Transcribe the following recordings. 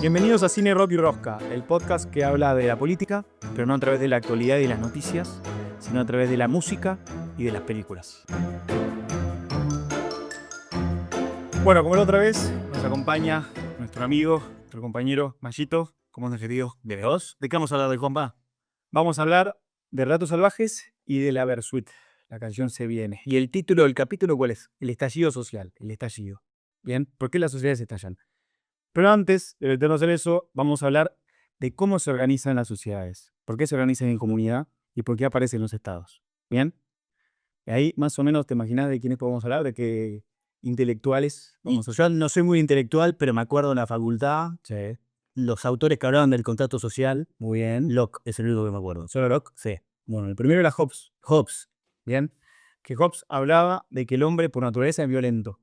Bienvenidos a Cine, Rock y Rosca, el podcast que habla de la política, pero no a través de la actualidad y las noticias, sino a través de la música y de las películas. Bueno, como la otra vez, nos acompaña nuestro amigo, nuestro compañero Mayito. ¿Cómo andas, querido? ¿De vos? ¿De qué vamos a hablar de Juanpa? Vamos a hablar de Relatos Salvajes y de la Versuit. La canción Se Viene. ¿Y el título del capítulo cuál es? El estallido social, el estallido. ¿Bien? ¿Por qué las sociedades estallan? Pero antes de meternos en eso, vamos a hablar de cómo se organizan las sociedades. ¿Por qué se organizan en comunidad? ¿Y por qué aparecen los estados? ¿Bien? Y ahí más o menos te imaginas de quiénes podemos hablar, de qué intelectuales. Yo no soy muy intelectual, pero me acuerdo en la facultad, Sí. los autores que hablaban del contrato social. Muy bien. Locke es el único que me acuerdo. ¿Solo Locke? Sí. Bueno, el primero era Hobbes. Hobbes. ¿Bien? Que Hobbes hablaba de que el hombre por naturaleza es violento.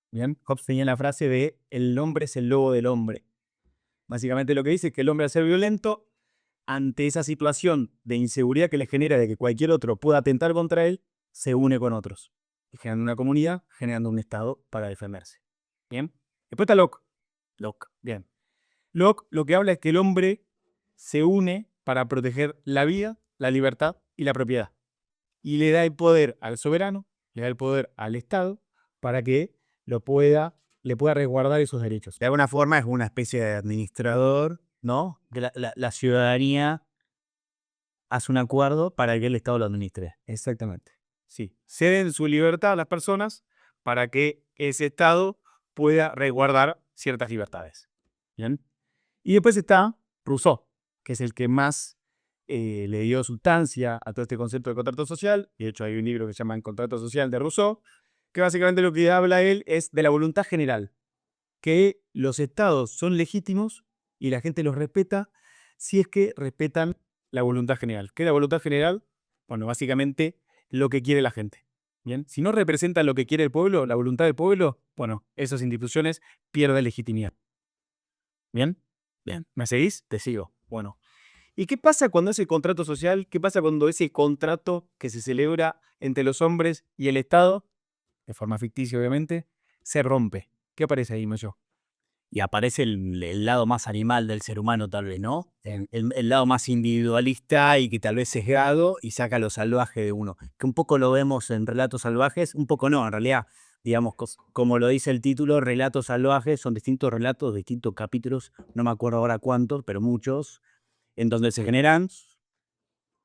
¿Bien? Hobbes tenía la frase de el hombre es el lobo del hombre. Básicamente lo que dice es que el hombre al ser violento, ante esa situación de inseguridad que le genera de que cualquier otro pueda atentar contra él, se une con otros. Y generando una comunidad, generando un estado para defenderse. ¿Bien? Después está Locke. Locke. Bien. Locke lo que habla es que el hombre se une para proteger la vida, la libertad y la propiedad. Y le da el poder al soberano, le da el poder al Estado para que le pueda resguardar esos derechos. De alguna forma es una especie de administrador, ¿no? Que la ciudadanía hace un acuerdo para que el Estado lo administre. Exactamente. Sí. Ceden su libertad a las personas para que ese Estado pueda resguardar ciertas libertades. ¿Bien? Y después está Rousseau, que es el que más le dio sustancia a todo este concepto de contrato social. De hecho, hay un libro que se llama El Contrato Social de Rousseau, que básicamente lo que habla él es de la voluntad general, que los estados son legítimos y la gente los respeta si es que respetan la voluntad general. ¿Qué es la voluntad general? Bueno, básicamente lo que quiere la gente. ¿Bien? Si no representan lo que quiere el pueblo, la voluntad del pueblo, bueno, esas instituciones pierden legitimidad. ¿Bien? Bien. ¿Me seguís? Te sigo. Bueno. ¿Y qué pasa cuando ese contrato social, qué pasa cuando ese contrato que se celebra entre los hombres y el Estado, de forma ficticia obviamente, se rompe? ¿Qué aparece ahí, Mayo? Y aparece el lado más animal del ser humano, tal vez, ¿no? El lado más individualista y que tal vez sesgado y saca lo salvaje de uno. Que un poco lo vemos en Relatos Salvajes, un poco no, en realidad, digamos, como lo dice el título, Relatos Salvajes, son distintos relatos, distintos capítulos, no me acuerdo ahora cuántos, pero muchos, en donde se generan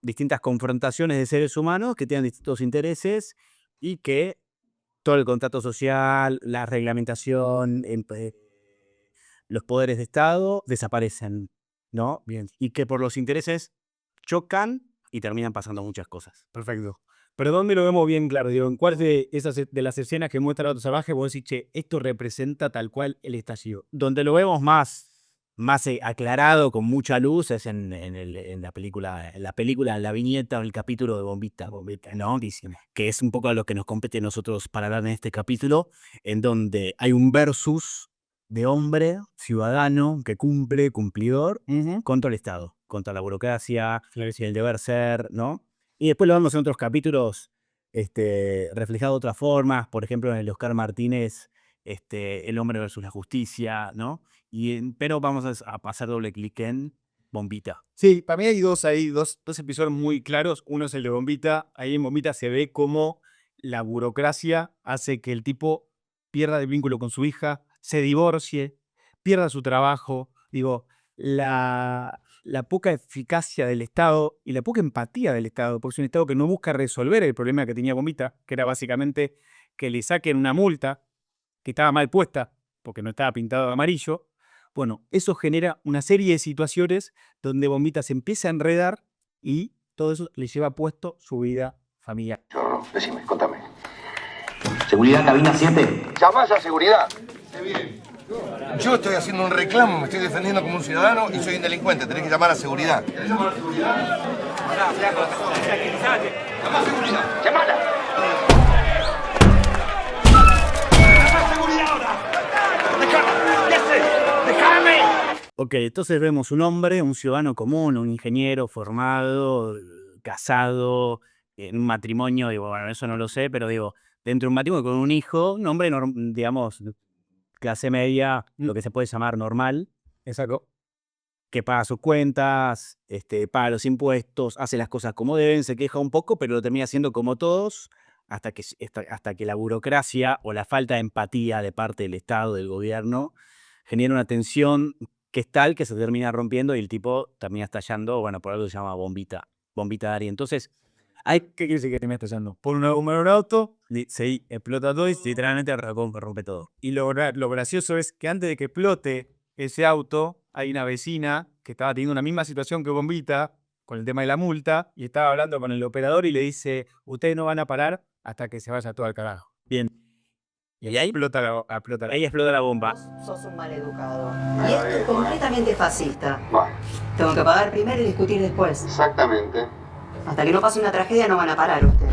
distintas confrontaciones de seres humanos que tienen distintos intereses y que todo el contrato social, la reglamentación, los poderes de Estado desaparecen, ¿no? Bien, Y que por los intereses chocan y terminan pasando muchas cosas. perfecto. Pero ¿dónde lo vemos bien claro? Digo, ¿en cuál de las escenas que muestra el auto salvaje vos decís, che, esto representa tal cual el estallido? Donde lo vemos más aclarado, con mucha luz, es en la película, en la viñeta o el capítulo de Bombita, ¿no? Buenísimo. Que es un poco a lo que nos compete a nosotros para hablar en este capítulo, en donde hay un versus de hombre, ciudadano, que cumple, cumplidor, contra el Estado, contra la burocracia, Clarísimo. el deber ser, ¿no? Y después lo vemos en otros capítulos reflejado de otras formas, por ejemplo en el de Oscar Martínez, El hombre versus la justicia, ¿no? Pero vamos a pasar doble clic en Bombita. Sí, para mí hay dos episodios muy claros. Uno es el de Bombita. Ahí en Bombita se ve cómo la burocracia hace que el tipo pierda el vínculo con su hija, se divorcie, pierda su trabajo. Digo, la poca eficacia del Estado y la poca empatía del Estado, porque es un Estado que no busca resolver el problema que tenía Bombita, que era básicamente que le saquen una multa que estaba mal puesta, porque no estaba pintado de amarillo. Bueno, eso genera una serie de situaciones donde Bombita se empieza a enredar y todo eso le lleva puesto su vida familiar. Chorro, decime, contame. Seguridad, cabina 7. ¿Llamás a seguridad? Bien. Yo estoy haciendo un reclamo, me estoy defendiendo como un ciudadano y soy un delincuente. Tenés que llamar a seguridad. ¿Querés llamar a seguridad? Pará, flaco, tranquilizate. Llama a seguridad. ¡Llamala! ¡Llama a seguridad ahora! ¡Déjame! ¿Qué haces? ¡Déjame! Ok, entonces vemos un hombre, un ciudadano común, un ingeniero formado, casado, en un matrimonio, digo, bueno, eso no lo sé, pero digo, dentro de un matrimonio con un hijo, un hombre, digamos, clase media, lo que se puede llamar normal, Exacto. que paga sus cuentas, paga los impuestos, hace las cosas como deben, se queja un poco, pero lo termina haciendo como todos, hasta que la burocracia o la falta de empatía de parte del Estado, del gobierno, genera una tensión que es tal que se termina rompiendo y el tipo termina estallando, bueno, por algo se llama bombita de Ari. Entonces, ¿Qué quiere decir que termina estallando? Por un auto, se explota todo y literalmente rompe todo. Y lo gracioso es que antes de que explote ese auto, hay una vecina que estaba teniendo una misma situación que Bombita con el tema de la multa y estaba hablando con el operador y le dice, ustedes no van a parar hasta que se vaya todo al carajo. Bien. Y ahí explota la Ahí explota la bomba. Sos un maleducado. Y esto es completamente fascista. Bueno, Tengo que pagar primero y discutir después. exactamente. Hasta que no pase una tragedia no van a parar ustedes.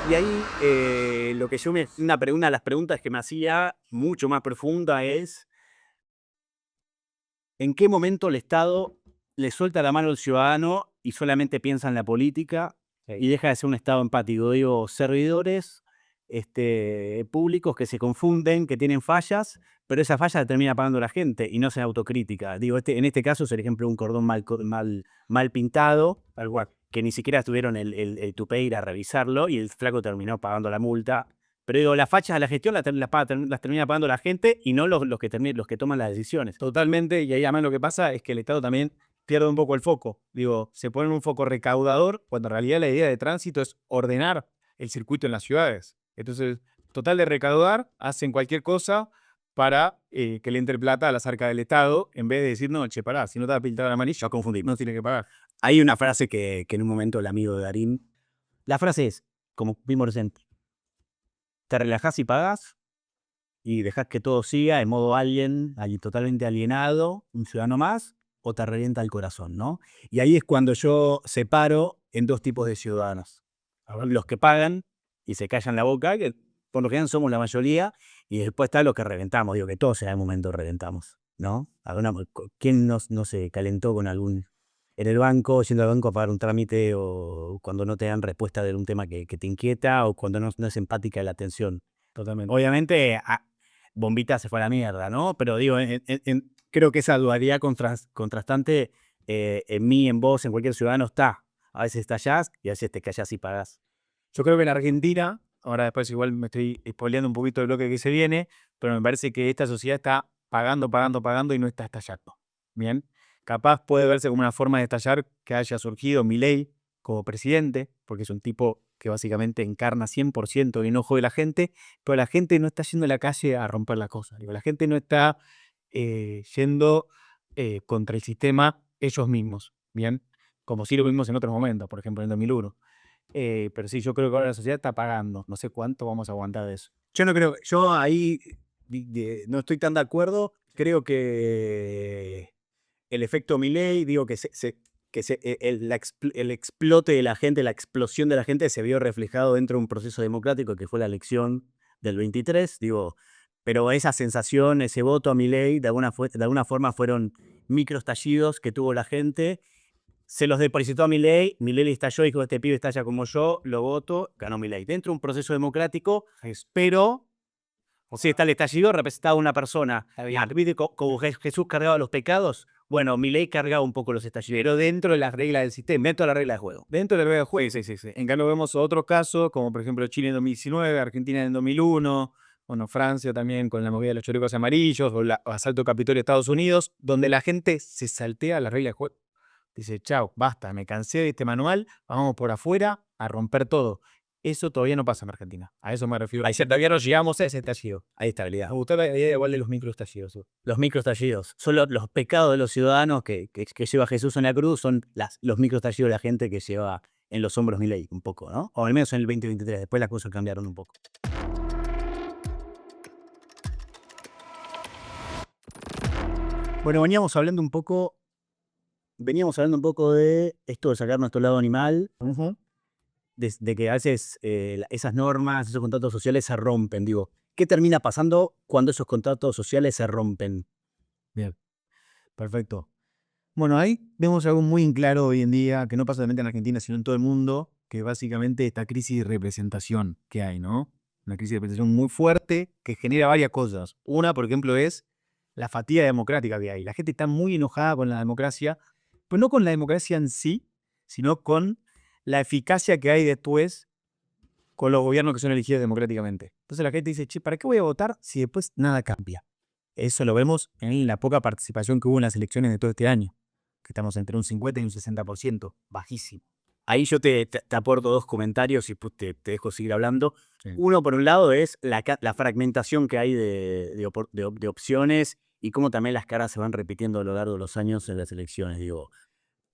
Y ahí lo que una de las preguntas que me hacía mucho más profunda es ¿en qué momento el Estado le suelta la mano al ciudadano y solamente piensa en la política y deja de ser un Estado empático? Digo, servidores públicos que se confunden, que tienen fallas, pero esa falla la termina pagando la gente y no se autocrítica. Digo, en este caso es el ejemplo de un cordón mal pintado, que ni siquiera tuvieron el tupé ir a revisarlo y el flaco terminó pagando la multa. Pero digo, las fachas de la gestión las termina pagando la gente y no los que toman las decisiones. Totalmente, y ahí además lo que pasa es que el Estado también pierde un poco el foco. Digo, se pone en un foco recaudador cuando en realidad la idea de tránsito es ordenar el circuito en las ciudades. Entonces, total de recaudar, hacen cualquier cosa para que le entre plata a las arcas del Estado, en vez de decir, no, che, pará, si no te vas a pintar el amarillo, no tiene que pagar. Hay una frase que en un momento el amigo de Darín, la frase es, como vimos recién, te relajás y pagás y dejás que todo siga en modo totalmente alienado, un ciudadano más, o te revienta el corazón, ¿no? Y ahí es cuando yo separo en dos tipos de ciudadanos. Los que pagan y se callan la boca, que por lo general somos la mayoría, y después está los que reventamos. Digo que todos en algún momento reventamos, ¿no? ¿Quién no se calentó con algún en el banco, yendo al banco a pagar un trámite, o cuando no te dan respuesta de un tema que te inquieta, o cuando no es empática la atención? Totalmente. Obviamente, Bombita se fue a la mierda, ¿no? Pero digo, creo que esa dualidad contrastante en mí, en vos, en cualquier ciudadano está. A veces estallás y a veces te callás y pagás. Yo creo que en Argentina, ahora después igual me estoy spoileando un poquito del bloque que se viene, pero me parece que esta sociedad está pagando y no está estallando. Bien, capaz puede verse como una forma de estallar que haya surgido Milei como presidente, porque es un tipo que básicamente encarna 100% el enojo de la gente, pero la gente no está yendo a la calle a romper las cosas. Digo, la gente no está yendo contra el sistema ellos mismos, ¿bien? Como sí lo vimos en otros momentos, por ejemplo en el 2001. Pero sí, yo creo que ahora la sociedad está pagando. No sé cuánto vamos a aguantar de eso. Yo ahí no estoy tan de acuerdo. Creo que el efecto Milei, digo que el explote de la gente, la explosión de la gente se vio reflejado dentro de un proceso democrático que fue la elección del 23, digo, pero esa sensación, ese voto a Milei, de alguna forma fueron microestallidos que tuvo la gente. Se los depositó a Milei estalló y dijo, este pibe estalla como yo, lo voto, ganó Milei. Dentro de un proceso democrático, pero si está el estallido representado una persona. ¿Viste como Jesús cargaba los pecados? Bueno, Milei cargaba un poco los estallidos, pero dentro de las reglas del sistema, dentro de la regla de juego. Dentro de la regla de juego, sí. En cambio vemos otros casos, como por ejemplo Chile en 2019, Argentina en 2001, bueno, Francia también con la movida de los chalecos amarillos, o el asalto Capitolio de Estados Unidos, donde la gente se saltea la regla de juego. Dice, chao, basta, me cansé de este manual, vamos por afuera a romper todo. Eso todavía no pasa en Argentina. A eso me refiero. Ahí todavía no llegamos a ese estallido. Hay estabilidad. Me gustó la idea igual de los microestallidos. Los microestallidos. Son los pecados de los ciudadanos que lleva Jesús en la cruz, son los microestallidos de la gente que lleva en los hombros Milei, un poco, ¿no? O al menos en el 2023. Después las cosas cambiaron un poco. Bueno, veníamos hablando un poco de esto de sacar nuestro lado animal, de que a veces esas normas, esos contratos sociales se rompen. Digo, ¿qué termina pasando cuando esos contratos sociales se rompen? Bien, perfecto. Bueno, ahí vemos algo muy claro hoy en día, que no pasa solamente en Argentina, sino en todo el mundo, que básicamente esta crisis de representación que hay, ¿no? Una crisis de representación muy fuerte que genera varias cosas. Una, por ejemplo, es la fatiga democrática que hay. La gente está muy enojada con la democracia, pero no con la democracia en sí, sino con la eficacia que hay después con los gobiernos que son elegidos democráticamente. Entonces la gente dice, che, ¿para qué voy a votar si después nada cambia? Eso lo vemos en la poca participación que hubo en las elecciones de todo este año, que estamos entre un 50 y un 60%, bajísimo. Ahí yo te aporto dos comentarios y pues te dejo seguir hablando. Sí. Uno, por un lado, es la fragmentación que hay de opciones y cómo también las caras se van repitiendo a lo largo de los años en las elecciones. Digo,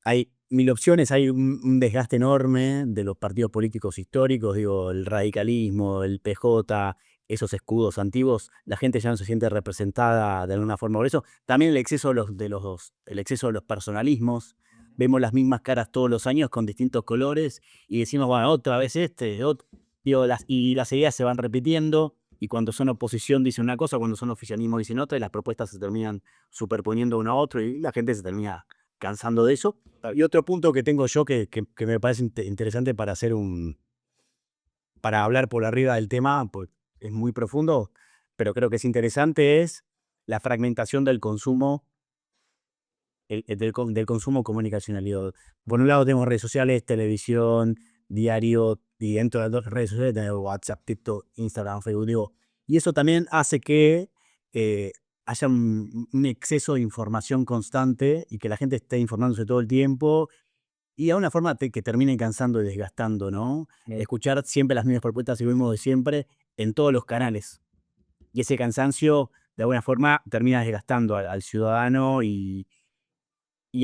hay mil opciones, hay un desgaste enorme de los partidos políticos históricos, digo, el radicalismo, el PJ, esos escudos antiguos, la gente ya no se siente representada de alguna forma por eso. También el exceso el exceso de los personalismos. Vemos las mismas caras todos los años con distintos colores y decimos, bueno, otra vez digo, y las ideas se van repitiendo y cuando son oposición dicen una cosa, cuando son oficialismo dicen otra y las propuestas se terminan superponiendo uno a otro y la gente se termina cansando de eso. Y otro punto que tengo yo que me parece interesante para para hablar por arriba del tema, pues es muy profundo, pero creo que es interesante, es la fragmentación del consumo, del consumo comunicacional. Digo, por un lado tenemos redes sociales, televisión, diario, y dentro de las redes sociales tenemos WhatsApp, TikTok, Instagram, Facebook, digo, y eso también hace que haya un exceso de información constante y que la gente esté informándose todo el tiempo y a una forma que termine cansando y desgastando, ¿no? Escuchar siempre las mismas propuestas y lo mismo de siempre en todos los canales. Y ese cansancio, de alguna forma, termina desgastando al ciudadano y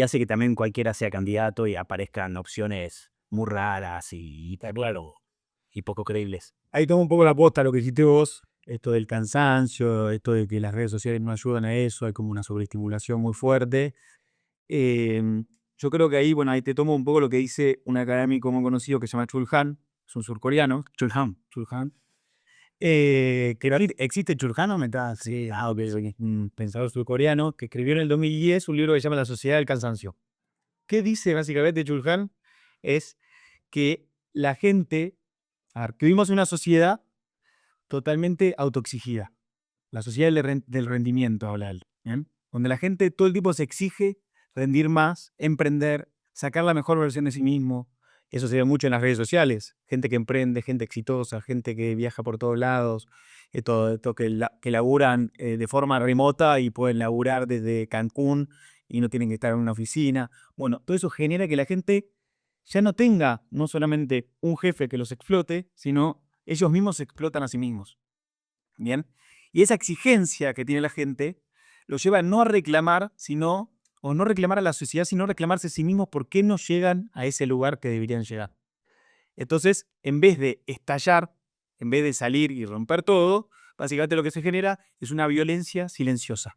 hace que también cualquiera sea candidato y aparezcan opciones muy raras y claro, y poco creíbles. Ahí tomo un poco la posta lo que dijiste vos, esto del cansancio, esto de que las redes sociales no ayudan a eso, hay como una sobreestimulación muy fuerte. Yo creo que ahí, bueno, ahí te tomo un poco lo que dice un académico muy conocido que se llama Chul Han, es un surcoreano. Chul Han. ¿Existe Chul Han o me está? Sí, ok, un pensador surcoreano que escribió en el 2010 un libro que se llama La Sociedad del Cansancio. ¿Qué dice básicamente Chul Han? Es que la gente, que vivimos en una sociedad totalmente autoexigida. La sociedad del rendimiento, habla él, ¿bien? Donde la gente todo el tiempo se exige rendir más, emprender, sacar la mejor versión de sí mismo. Eso se ve mucho en las redes sociales. Gente que emprende, gente exitosa, gente que viaja por todos lados, esto que laburan de forma remota y pueden laburar desde Cancún y no tienen que estar en una oficina. Bueno, todo eso genera que la gente ya no tenga no solamente un jefe que los explote, sino ellos mismos se explotan a sí mismos. ¿Bien? Y esa exigencia que tiene la gente los lleva no a reclamar, o no reclamar a la sociedad, sino reclamarse a sí mismos por qué no llegan a ese lugar que deberían llegar. Entonces, en vez de estallar, en vez de salir y romper todo, básicamente lo que se genera es una violencia silenciosa.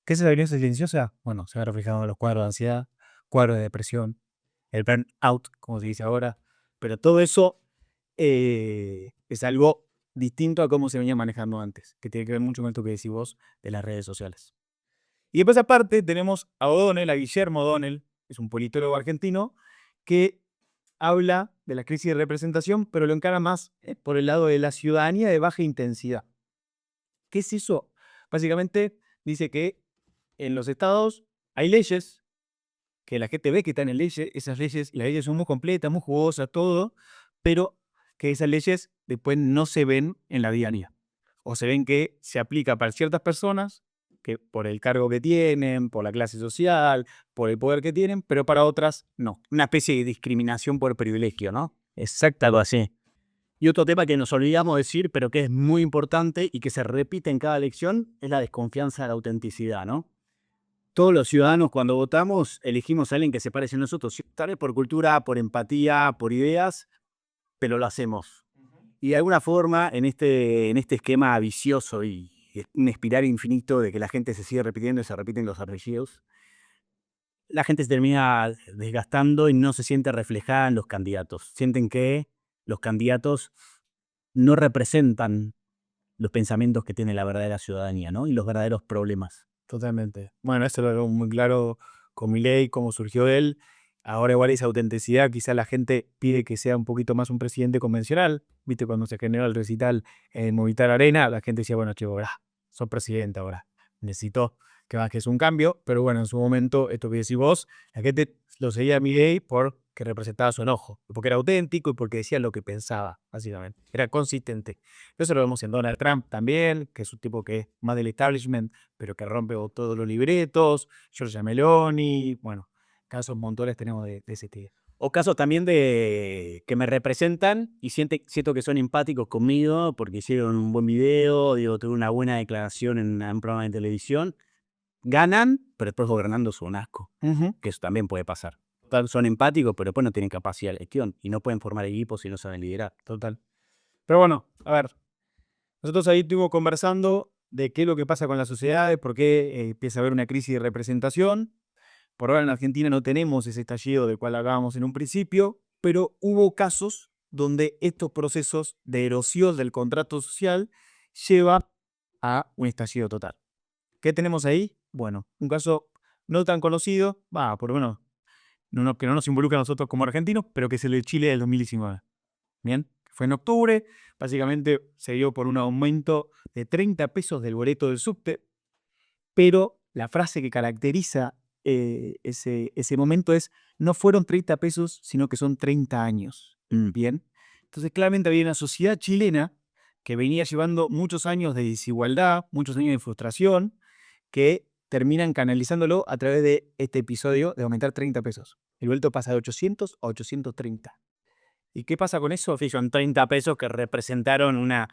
¿Qué es esa violencia silenciosa? Bueno, se ve reflejado en los cuadros de ansiedad, cuadros de depresión, el burnout, como se dice ahora. Pero todo eso es algo distinto a cómo se venía manejando antes, que tiene que ver mucho con esto que decís vos de las redes sociales. Y después aparte tenemos a O'Donnell, a Guillermo O'Donnell, es un politólogo argentino, que habla de la crisis de representación, pero lo encara más por el lado de la ciudadanía de baja intensidad. ¿Qué es eso? Básicamente dice que en los estados hay leyes, que la gente ve que están en leyes, esas leyes, y las leyes son muy completas, muy jugosas, todo, pero que esas leyes después no se ven en la diaria. O se ven que se aplica para ciertas personas, que por el cargo que tienen, por la clase social, por el poder que tienen, pero para otras no. Una especie de discriminación por privilegio, ¿no? Exacto. Algo así. Y otro tema que nos olvidamos decir, pero que es muy importante y que se repite en cada elección, es la desconfianza de la autenticidad, ¿no? Todos los ciudadanos cuando votamos elegimos a alguien que se parece a nosotros, tal vez por cultura, por empatía, por ideas, pero lo hacemos. Y de alguna forma, en este esquema vicioso y un espiral infinito de que la gente se sigue repitiendo y se repiten los apellidos, la gente se termina desgastando y no se siente reflejada en los candidatos. Sienten que los candidatos no representan los pensamientos que tiene la verdadera ciudadanía, ¿no? Y los verdaderos problemas. Totalmente. Bueno, esto lo veo muy claro con Milei, cómo surgió él. Ahora igual esa autenticidad, quizá la gente pide que sea un poquito más un presidente convencional. Viste, cuando se generó el recital en Movistar Arena, la gente decía, bueno, chico, sos presidente ahora. Necesito que bajes un cambio, pero bueno, en su momento, esto que decís vos, la gente lo seguía a Milei porque representaba su enojo, porque era auténtico y porque decía lo que pensaba, básicamente. Era consistente. Eso lo vemos en Donald Trump también, que es un tipo que es más del establishment, pero que rompe todos los libretos, Giorgia Meloni, bueno, casos montones tenemos de ese tipo. O casos también de que me representan y siento que son empáticos conmigo porque hicieron un buen video, digo, tuve una buena declaración en un programa de televisión. Ganan, pero después gobernando son un asco. Que eso también puede pasar. Total, son empáticos, pero después no tienen capacidad de gestión y no pueden formar equipos si no saben liderar. Total. Pero bueno, a ver, nosotros ahí estuvimos conversando de qué es lo que pasa con las sociedades, por qué empieza a haber una crisis de representación. Por ahora en Argentina no tenemos ese estallido del cual hablábamos en un principio, pero hubo casos donde estos procesos de erosión del contrato social llevan a un estallido total. ¿Qué tenemos ahí? Bueno, un caso no tan conocido, por lo menos que no nos involucra a nosotros como argentinos, pero que es el de Chile del 2019. Bien, fue en octubre, básicamente se dio por un aumento de 30 pesos del boleto del subte, pero la frase que caracteriza ese momento es, no fueron 30 pesos, sino que son 30 años. Bien, entonces claramente había una sociedad chilena que venía llevando muchos años de desigualdad, muchos años de frustración, que terminan canalizándolo a través de este episodio de aumentar 30 pesos. El boleto pasa de 800 a 830. ¿Y qué pasa con eso? Sí, son 30 pesos que representaron una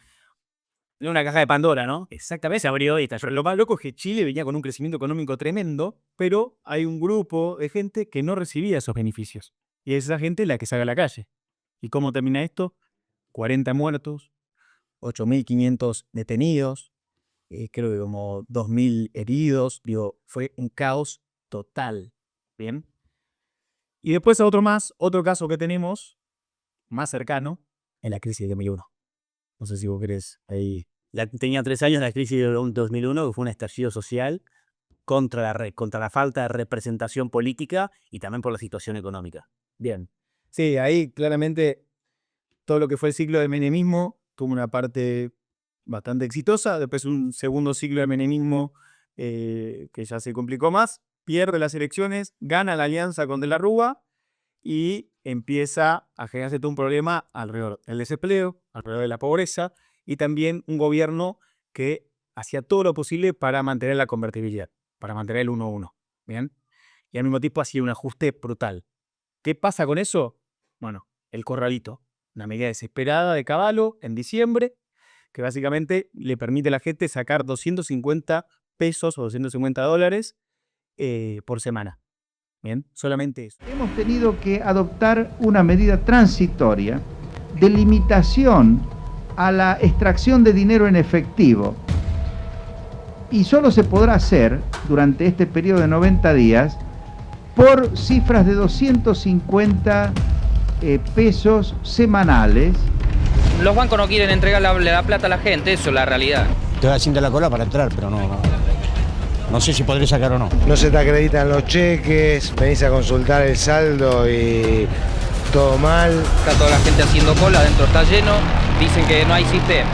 caja de Pandora, ¿no? Exactamente. Se abrió y estalló. Lo más loco es que Chile venía con un crecimiento económico tremendo, pero hay un grupo de gente que no recibía esos beneficios. Y es esa gente la que sale a la calle. ¿Y cómo termina esto? 40 muertos, 8.500 detenidos, creo que como 2.000 heridos. Digo, fue un caos total. ¿Bien? Y después otro caso que tenemos, más cercano, en la crisis de 2001. No sé si vos querés ahí. Tenía 3 años la crisis de 2001, que fue un estallido social contra la falta de representación política y también por la situación económica. Bien. Sí, ahí claramente todo lo que fue el ciclo del menemismo tuvo una parte bastante exitosa. Después un segundo ciclo del menemismo que ya se complicó más. Pierde las elecciones, gana la alianza con De la Rúa y empieza a generarse todo un problema alrededor del desempleo, alrededor de la pobreza y también un gobierno que hacía todo lo posible para mantener la convertibilidad, para mantener el 1-1. ¿Bien? Y al mismo tiempo hacía un ajuste brutal. ¿Qué pasa con eso? Bueno, el corralito, una medida desesperada de Caballo en diciembre, que básicamente le permite a la gente sacar 250 pesos o 250 dólares por semana. Bien, solamente eso. Hemos tenido que adoptar una medida transitoria de limitación a la extracción de dinero en efectivo. Y solo se podrá hacer durante este periodo de 90 días por cifras de 250 pesos semanales. Los bancos no quieren entregar la plata a la gente, eso es la realidad. Estoy haciendo la cola para entrar, pero no sé si podré sacar o no. No se te acreditan los cheques, venís a consultar el saldo y todo mal. Está toda la gente haciendo cola, adentro está lleno, dicen que no hay sistema.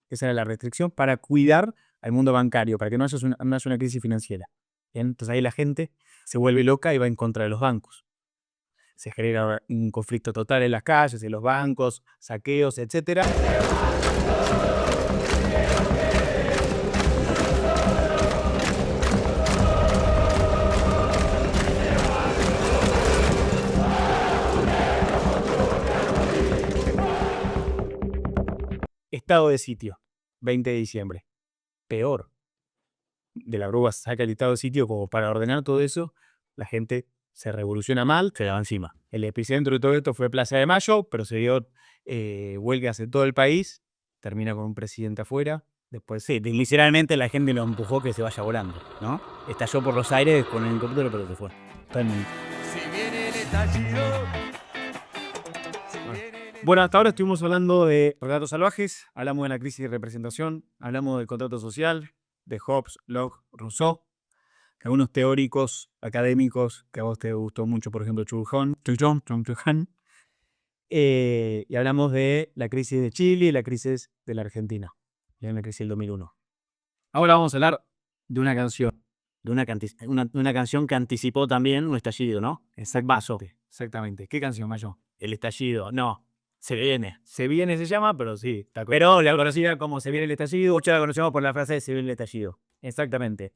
Esa era la restricción para cuidar al mundo bancario, para que no haya una crisis financiera. ¿Bien? Entonces ahí la gente se vuelve loca y va en contra de los bancos. Se genera un conflicto total en las calles, en los bancos, saqueos, etc. Estado de sitio, 20 de diciembre. Peor. De la Rúa saca el estado de sitio como para ordenar todo eso. La gente se revoluciona mal. Se le va encima. El epicentro de todo esto fue Plaza de Mayo, pero se dio huelgas en todo el país. Termina con un presidente afuera. Después, sí, literalmente la gente lo empujó que se vaya volando, ¿no? Estalló por los aires con el helicóptero, pero se fue. Totalmente. Si viene el estallido. Bueno, hasta ahora estuvimos hablando de relatos salvajes, hablamos de la crisis de representación, hablamos del contrato social, de Hobbes, Locke, Rousseau. algunos teóricos académicos, que a vos te gustó mucho, por ejemplo, Chul Han, y hablamos de la crisis de Chile y la crisis de la Argentina, ya en la crisis del 2001. Ahora vamos a hablar de una canción. De una canción que anticipó también un estallido, ¿no? Exactamente. ¿Qué canción, Mayo? El estallido, no. Se viene. Se viene se llama, pero sí. Pero la conocida como Se viene el estallido, muchos la conocemos por la frase de Se viene el estallido. Exactamente.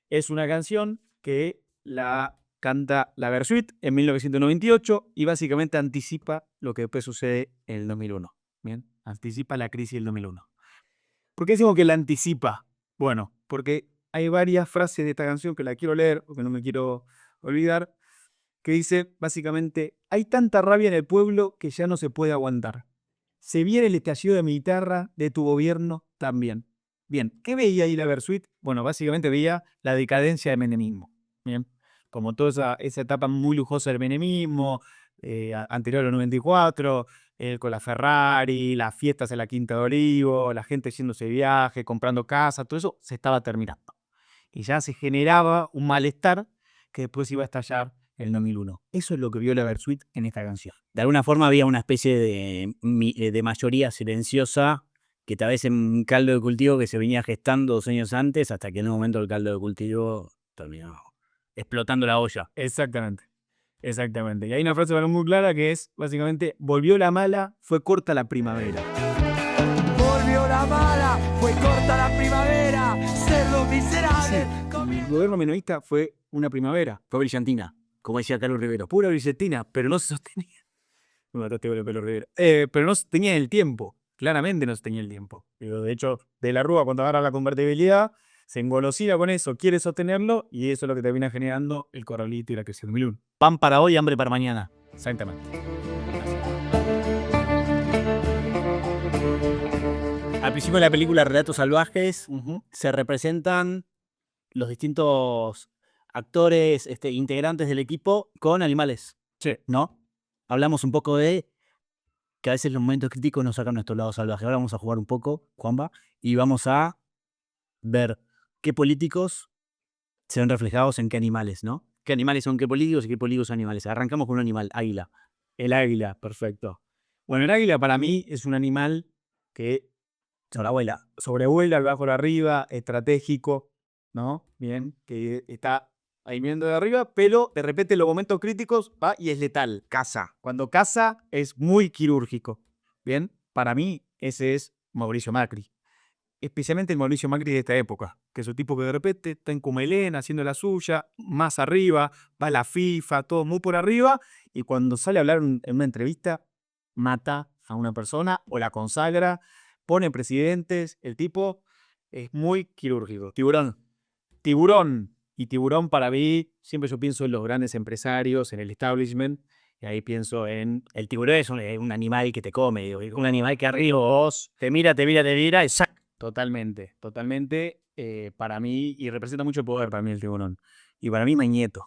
Es una canción que la canta la Versuit en 1998 y básicamente anticipa lo que después sucede en el 2001. Bien, anticipa la crisis del 2001. ¿Por qué decimos que la anticipa? Bueno, porque hay varias frases de esta canción que la quiero leer, porque no me quiero olvidar, que dice básicamente: hay tanta rabia en el pueblo que ya no se puede aguantar. Se viene el estallido de mi guitarra, de tu gobierno también. Bien, ¿qué veía ahí la Versuit? Bueno, básicamente veía la decadencia del menemismo. Bien, como toda esa etapa muy lujosa del menemismo, anterior al 94, con la Ferrari, las fiestas en la Quinta de Olivo, la gente yéndose de viaje, comprando casa, todo eso se estaba terminando. Y ya se generaba un malestar que después iba a estallar en el 2001. Eso es lo que vio la Versuit en esta canción. De alguna forma había una especie de mayoría silenciosa que tal vez en un caldo de cultivo que se venía gestando 2 años antes, hasta que en un momento el caldo de cultivo terminó explotando la olla. Exactamente. Exactamente. Y hay una frase muy clara que es, básicamente: volvió la mala, fue corta la primavera. Volvió la mala, fue corta la primavera, cerdo miserable. El gobierno menemista fue una primavera. Fue brillantina, como decía Carlos Rivero. Pura brillantina, pero no se sostenía. Me mataste con el pelo, Rivera. Pero no se tenía el tiempo. Claramente no se tenía el tiempo. De hecho, De la Rúa, cuando agarra la convertibilidad, se engolosina con eso, quiere sostenerlo, y eso es lo que termina generando el corralito y la crisis del 2001. Pan para hoy, hambre para mañana. Exactamente. Al principio de la película Relatos Salvajes se representan los distintos actores, integrantes del equipo con animales. Sí. ¿No? Hablamos un poco de que a veces los momentos críticos nos sacan nuestro lado salvaje. Ahora vamos a jugar un poco, Juanpa, y vamos a ver qué políticos se ven reflejados en qué animales, ¿no? ¿Qué animales son qué políticos y qué políticos son animales? Arrancamos con un animal, águila. El águila, perfecto. Bueno, el águila para mí es un animal que sobrevuela al bajo de arriba, estratégico, ¿no? Bien, que está ahí viendo de arriba, pero de repente en los momentos críticos va y es letal. Caza. Cuando caza es muy quirúrgico. Bien, para mí ese es Mauricio Macri. Especialmente el Mauricio Macri de esta época, que es un tipo que de repente está en Cumelén haciendo la suya, más arriba, va a la FIFA, todo muy por arriba, y cuando sale a hablar en una entrevista, mata a una persona o la consagra, pone presidentes, el tipo es muy quirúrgico. Tiburón. Y tiburón para mí, siempre yo pienso en los grandes empresarios, en el establishment, y ahí pienso en... El tiburón es un animal que te come, digo, un animal que arriba vos te mira, y ¡sac! Totalmente. Para mí, y representa mucho poder para mí el tiburón. Y para mí Mañeto,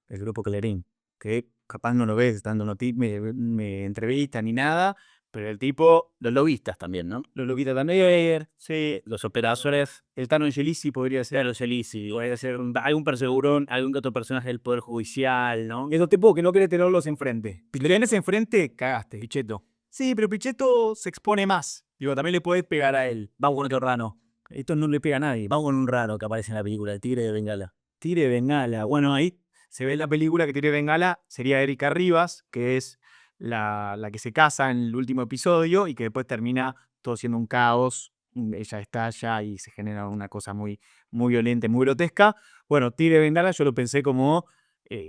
el grupo Clarín, que capaz no lo ves dando me entrevista ni nada, pero el tipo... Los lobistas también, ¿no? Los lobistas también, sí, los operadores. El Tano Angelici podría ser. Claro, Angelici, podría ser algún perseguidor, algún otro personaje del Poder Judicial, ¿no? Esos tipos que no querés tenerlos enfrente. Si lo tenés enfrente, cagaste, Pichetto. Sí, pero Pichetto se expone más. Digo, también le podés pegar a él. Vamos con otro rano. Esto no le pega a nadie. Vamos con un rano que aparece en la película, el Tigre de Bengala. Tigre de Bengala. Bueno, ahí se ve en la película que Tigre de Bengala sería Erika Rivas, que es la que se casa en el último episodio y que después termina todo siendo un caos. Ella estalla y se genera una cosa muy, muy violenta, muy grotesca. Bueno, Tigre de Bengala yo lo pensé como,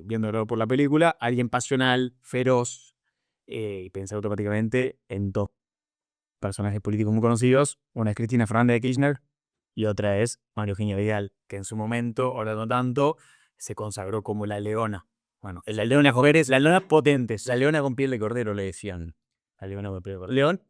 viéndolo por la película, alguien pasional, feroz, y pensé automáticamente en 2 personajes políticos muy conocidos. Una es Cristina Fernández de Kirchner y otra es María Eugenia Vidal, que en su momento, ahora no tanto, se consagró como la leona. Bueno, la leona Joveres, las leonas potentes. La leona con piel de cordero le decían. La leona con piel de cordero. ¿León?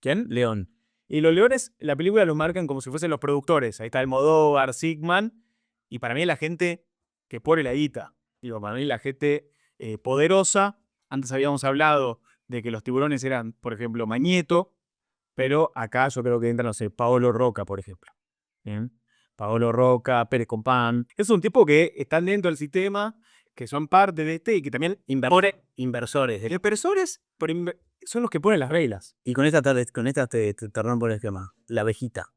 ¿Quién? León. Y los leones, la película los marcan como si fuesen los productores. Ahí está Almodóvar, Sigman. Y para mí la gente que pone la guita. Digo, para mí la gente poderosa. Antes habíamos hablado de que los tiburones eran, por ejemplo, Mañeto. Pero acá yo creo que entra, no sé, Paolo Roca, por ejemplo. ¿Bien? Paolo Roca, Pérez Compán. Es un tipo que están dentro del sistema, que son parte de y que también Inversores. Los inversores son los que ponen las reglas. Y con esta te rompo el esquema. La abejita.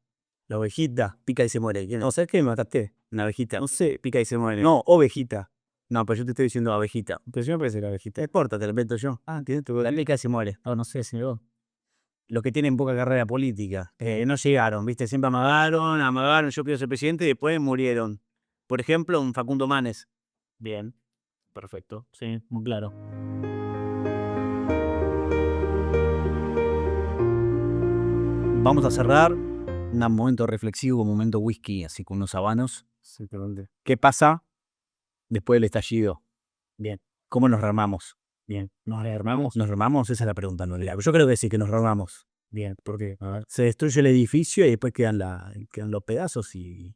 La ovejita pica y se muere. ¿Quién es? No, ¿sabes qué me mataste? Una abejita. No sé. Pica y se muere. No, ovejita. No, pero yo te estoy diciendo abejita. Pero yo me parece la ovejita. No importa, te lo invento yo. Ah, entiendo. La pica y se muere. No sé, señor. Los que tienen poca carrera política. No llegaron, ¿viste? Siempre amagaron, yo quiero ser presidente y después murieron. Por ejemplo, un Facundo Manes. Bien. Perfecto. Sí, muy claro. Vamos a cerrar un momento reflexivo, un momento whisky, así con unos habanos. Sí, perdón. ¿Qué pasa después del estallido? Bien. ¿Cómo nos rearmamos? Bien. ¿Nos rearmamos? ¿Nos rearmamos? Esa es la pregunta, ¿no? Yo creo que sí, que nos rearmamos. Bien. ¿Por qué? A ver. Se destruye el edificio y después quedan los pedazos y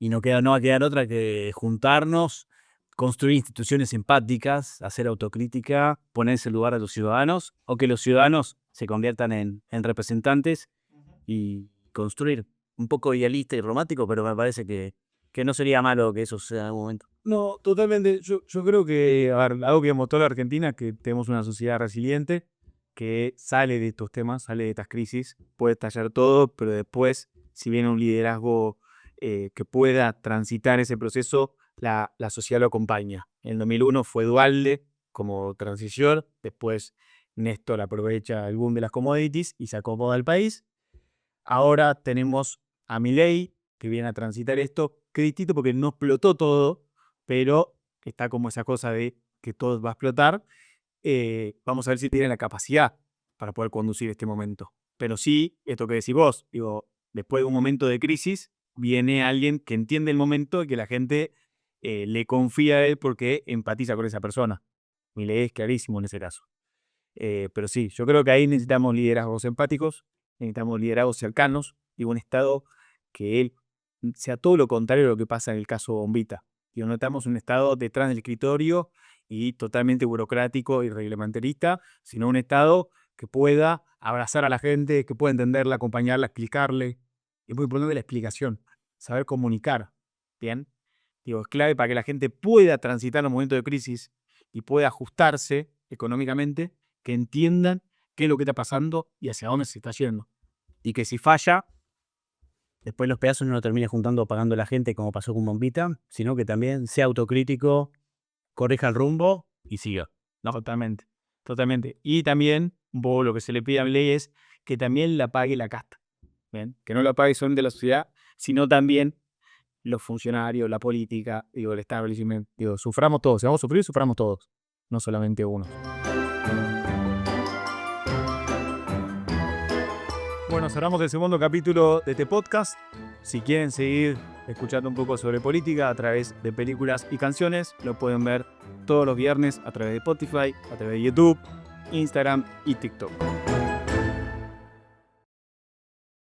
no va a quedar otra que juntarnos, construir instituciones empáticas, hacer autocrítica, ponerse en lugar a los ciudadanos o que los ciudadanos se conviertan en representantes y construir. Un poco idealista y romántico, pero me parece que no sería malo que eso sea en algún momento. No, totalmente. Yo creo que, a ver, algo que mostró la Argentina es que tenemos una sociedad resiliente que sale de estos temas, sale de estas crisis, puede estallar todo, pero después, si viene un liderazgo que pueda transitar ese proceso, la sociedad lo acompaña. En el 2001 fue Dualde como transición, después Néstor aprovecha el boom de las commodities y se acomoda al país. Ahora tenemos a Milei, que viene a transitar esto, que es distinto porque no explotó todo, pero está como esa cosa de que todo va a explotar. Vamos a ver si tiene la capacidad para poder conducir este momento. Pero sí, esto que decís vos, digo, después de un momento de crisis, viene alguien que entiende el momento y que la gente le confía a él porque empatiza con esa persona. Milei es clarísimo en ese caso. Pero sí, yo creo que ahí necesitamos liderazgos empáticos, necesitamos liderazgos cercanos y un Estado que él sea todo lo contrario de lo que pasa en el caso Bombita. Digo, no estamos un Estado detrás del escritorio y totalmente burocrático y reglamentarista, sino un Estado que pueda abrazar a la gente, que pueda entenderla, acompañarla, explicarle. Es muy importante la explicación, saber comunicar. ¿Bien? Digo, es clave para que la gente pueda transitar un momento de crisis y pueda ajustarse económicamente, que entiendan qué es lo que está pasando y hacia dónde se está yendo. Y que si falla, después los pedazos no lo termine juntando pagando la gente como pasó con Bombita, sino que también sea autocrítico, corrija el rumbo y siga. No, totalmente. Totalmente. Y también, lo que se le pide a Milei es que también la pague la casta. ¿Bien? Que no la pague solamente la sociedad, sino también los funcionarios, la política, digo, el establishment. Digo, suframos todos. Si vamos a sufrir, suframos todos. No solamente uno. Bueno, cerramos el segundo capítulo de este podcast. Si quieren seguir escuchando un poco sobre política a través de películas y canciones, lo pueden ver todos los viernes a través de Spotify, a través de YouTube, Instagram y TikTok.